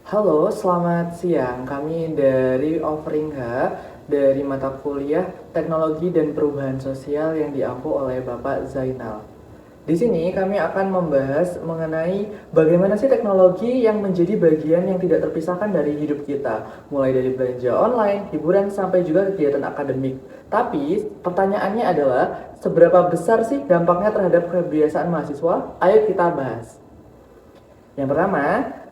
Halo, selamat siang. Kami dari Offering H dari mata kuliah Teknologi dan Perubahan Sosial yang diampu oleh Bapak Zainal. Di sini kami akan membahas mengenai bagaimana sih teknologi yang menjadi bagian yang tidak terpisahkan dari hidup kita, mulai dari belanja online, hiburan, sampai juga kegiatan akademik. Tapi pertanyaannya adalah, seberapa besar sih dampaknya terhadap kebiasaan mahasiswa? Ayo kita bahas. Yang pertama,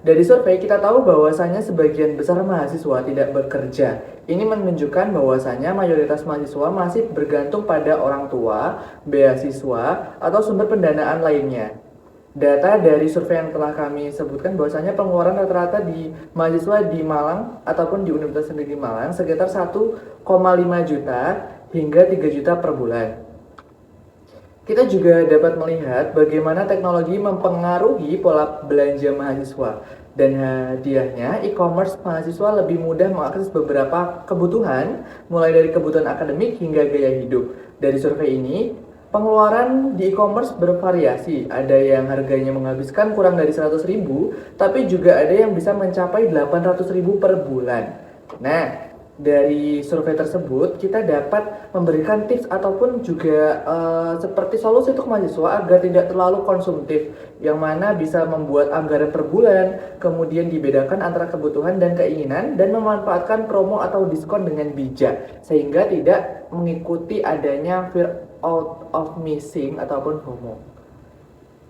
dari survei kita tahu bahwasanya sebagian besar mahasiswa tidak bekerja. Ini menunjukkan bahwasanya mayoritas mahasiswa masih bergantung pada orang tua, beasiswa, atau sumber pendanaan lainnya. Data dari survei yang telah kami sebutkan bahwasanya pengeluaran rata-rata di mahasiswa di Malang ataupun di Universitas Negeri Malang sekitar 1,5 juta hingga 3 juta per bulan. Kita juga dapat melihat bagaimana teknologi mempengaruhi pola belanja mahasiswa. Dan hadiahnya, e-commerce mahasiswa lebih mudah mengakses beberapa kebutuhan, mulai dari kebutuhan akademik hingga gaya hidup. Dari survei ini, pengeluaran di e-commerce bervariasi. Ada yang harganya menghabiskan kurang dari 100.000, tapi juga ada yang bisa mencapai 800.000 per bulan. Nah, dari survei tersebut kita dapat memberikan tips ataupun juga seperti solusi untuk mahasiswa agar tidak terlalu konsumtif, yang mana bisa membuat anggaran per bulan, kemudian dibedakan antara kebutuhan dan keinginan, dan memanfaatkan promo atau diskon dengan bijak sehingga tidak mengikuti adanya fear out of missing ataupun FOMO.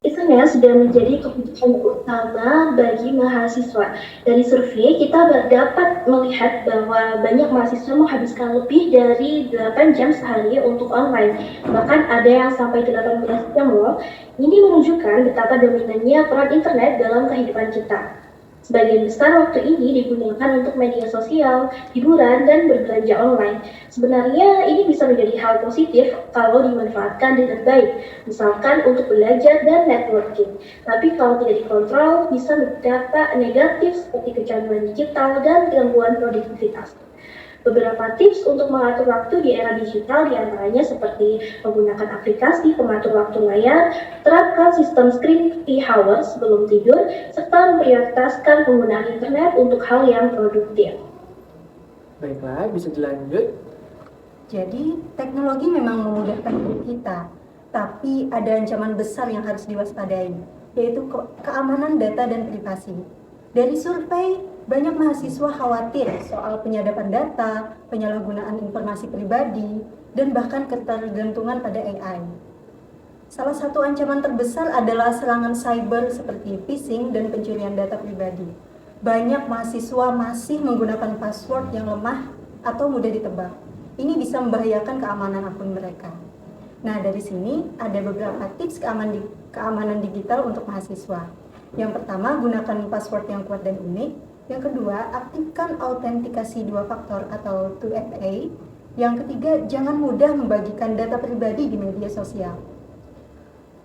Internet sudah menjadi kebutuhan utama bagi mahasiswa. Dari survei, kita dapat melihat bahwa banyak mahasiswa menghabiskan lebih dari 8 jam sehari untuk online. Bahkan ada yang sampai 18 jam loh. Ini menunjukkan betapa dominannya peran internet dalam kehidupan kita. Sebagian besar waktu ini digunakan untuk media sosial, hiburan, dan berbelanja online. Sebenarnya ini bisa menjadi hal positif kalau dimanfaatkan dengan baik, misalkan untuk belajar dan networking. Tapi kalau tidak dikontrol, bisa berdampak negatif seperti kecanduan digital dan gangguan produktivitas. Beberapa tips untuk mengatur waktu di era digital diantaranya seperti menggunakan aplikasi pengatur waktu layar, terapkan sistem screen free hours sebelum tidur, serta memprioritaskan penggunaan internet untuk hal yang produktif. Baiklah, bisa dilanjut. Jadi, teknologi memang memudahkan hidup kita, tapi ada ancaman besar yang harus diwaspadai, yaitu keamanan data dan privasi. Dari survei, banyak mahasiswa khawatir soal penyadapan data, penyalahgunaan informasi pribadi, dan bahkan ketergantungan pada AI. Salah satu ancaman terbesar adalah serangan cyber seperti phishing dan pencurian data pribadi. Banyak mahasiswa masih menggunakan password yang lemah atau mudah ditebak. Ini bisa membahayakan keamanan akun mereka. Nah, dari sini ada beberapa tips keamanan digital untuk mahasiswa. Yang pertama, gunakan password yang kuat dan unik. Yang kedua, aktifkan autentikasi 2 faktor atau 2FA. Yang ketiga, jangan mudah membagikan data pribadi di media sosial.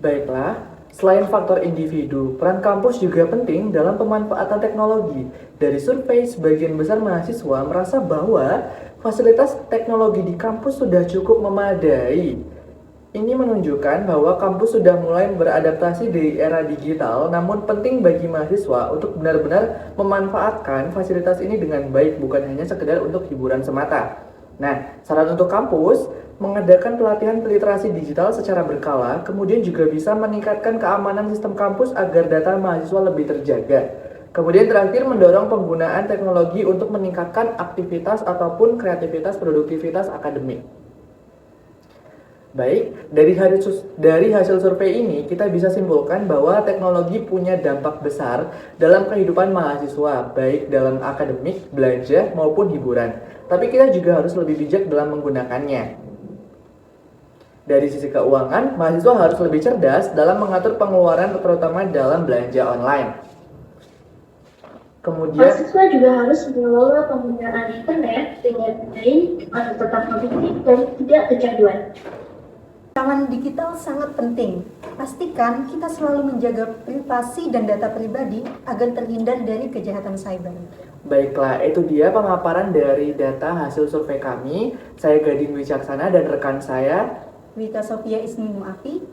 Baiklah, selain faktor individu, peran kampus juga penting dalam pemanfaatan teknologi. Dari survei, sebagian besar mahasiswa merasa bahwa fasilitas teknologi di kampus sudah cukup memadai. Ini menunjukkan bahwa kampus sudah mulai beradaptasi di era digital, namun penting bagi mahasiswa untuk benar-benar memanfaatkan fasilitas ini dengan baik, bukan hanya sekedar untuk hiburan semata. Nah, saran untuk kampus, mengadakan pelatihan literasi digital secara berkala, kemudian juga bisa meningkatkan keamanan sistem kampus agar data mahasiswa lebih terjaga. Kemudian terakhir, mendorong penggunaan teknologi untuk meningkatkan aktivitas ataupun kreativitas produktivitas akademik. Baik, dari hasil survei ini kita bisa simpulkan bahwa teknologi punya dampak besar dalam kehidupan mahasiswa, baik dalam akademik, belajar, maupun hiburan. Tapi kita juga harus lebih bijak dalam menggunakannya. Dari sisi keuangan, mahasiswa harus lebih cerdas dalam mengatur pengeluaran terutama dalam belanja online. Kemudian, Mahasiswa juga harus mengelola penggunaan internet dengan baik agar tetap produktif dan tidak kecanduan. Keamanan digital sangat penting. Pastikan kita selalu menjaga privasi dan data pribadi agar terhindar dari kejahatan cyber. baiklah, itu dia pemaparan dari data hasil survei kami. Saya Gading Wicaksana dan rekan saya Wita Sofia Ismi Muafi.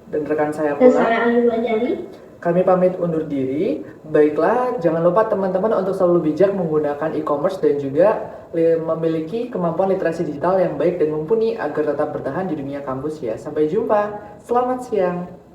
dan rekan saya Dan pula. saya Ayu Wajari. Kami pamit undur diri. Baiklah, jangan lupa teman-teman untuk selalu bijak menggunakan e-commerce dan juga memiliki kemampuan literasi digital yang baik dan mumpuni agar tetap bertahan di dunia kampus ya. Sampai jumpa. Selamat siang.